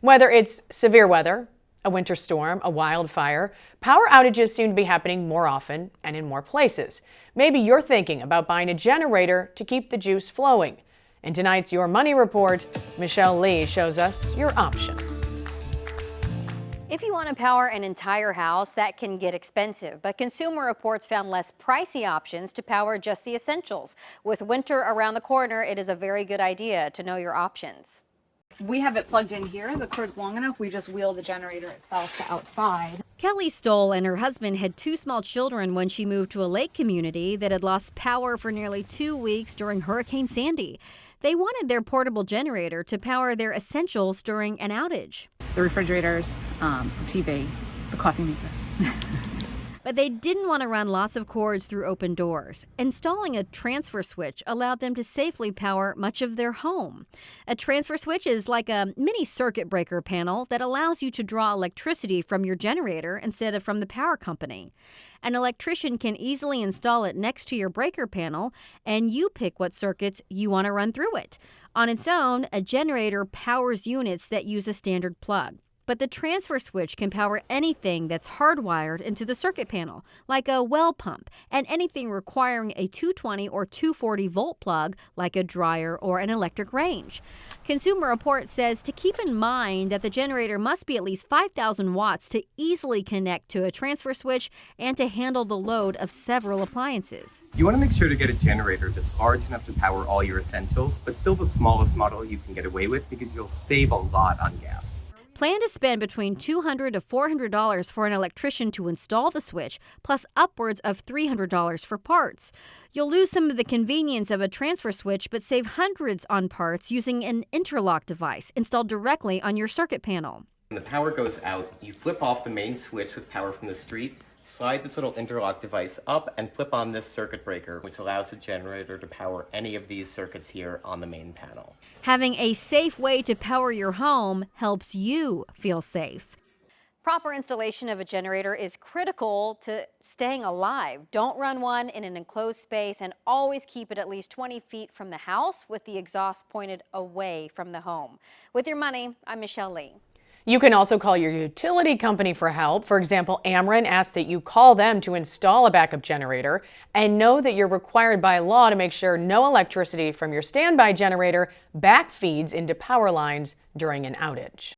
Whether it's severe weather, a winter storm, a wildfire, power outages seem to be happening more often and in more places. Maybe you're thinking about buying a generator to keep the juice flowing. In tonight's Your Money Report, Michelle Lee shows us your options. If you want to power an entire house, that can get expensive, but Consumer Reports found less pricey options to power just the essentials. With winter around the corner, it is a very good idea to know your options. We have it plugged in here. The cord's long enough. We just wheel the generator itself to outside. Kelly Stoll and her husband had 2 small children when she moved to a lake community that had lost power for nearly 2 weeks during Hurricane Sandy. They wanted their portable generator to power their essentials during an outage. The refrigerators, the TV, the coffee maker. But they didn't want to run lots of cords through open doors. Installing a transfer switch allowed them to safely power much of their home. A transfer switch is like a mini circuit breaker panel that allows you to draw electricity from your generator instead of from the power company. An electrician can easily install it next to your breaker panel, and you pick what circuits you want to run through it. On its own, a generator powers units that use a standard plug. But the transfer switch can power anything that's hardwired into the circuit panel, like a well pump, and anything requiring a 220 or 240 volt plug, like a dryer or an electric range. Consumer Reports says to keep in mind that the generator must be at least 5,000 watts to easily connect to a transfer switch and to handle the load of several appliances. You want to make sure to get a generator that's large enough to power all your essentials, but still the smallest model you can get away with because you'll save a lot on gas. Plan to spend between $200 to $400 for an electrician to install the switch, plus upwards of $300 for parts. You'll lose some of the convenience of a transfer switch, but save hundreds on parts using an interlock device installed directly on your circuit panel. When the power goes out, you flip off the main switch with power from the street, slide this little interlock device up, and flip on this circuit breaker, which allows the generator to power any of these circuits here on the main panel. Having a safe way to power your home helps you feel safe. Proper installation of a generator is critical to staying alive. Don't run one in an enclosed space, and always keep it at least 20 feet from the house with the exhaust pointed away from the home. With Your Money, I'm Michelle Lee. You can also call your utility company for help. For example, Ameren asks that you call them to install a backup generator, and know that you're required by law to make sure no electricity from your standby generator backfeeds into power lines during an outage.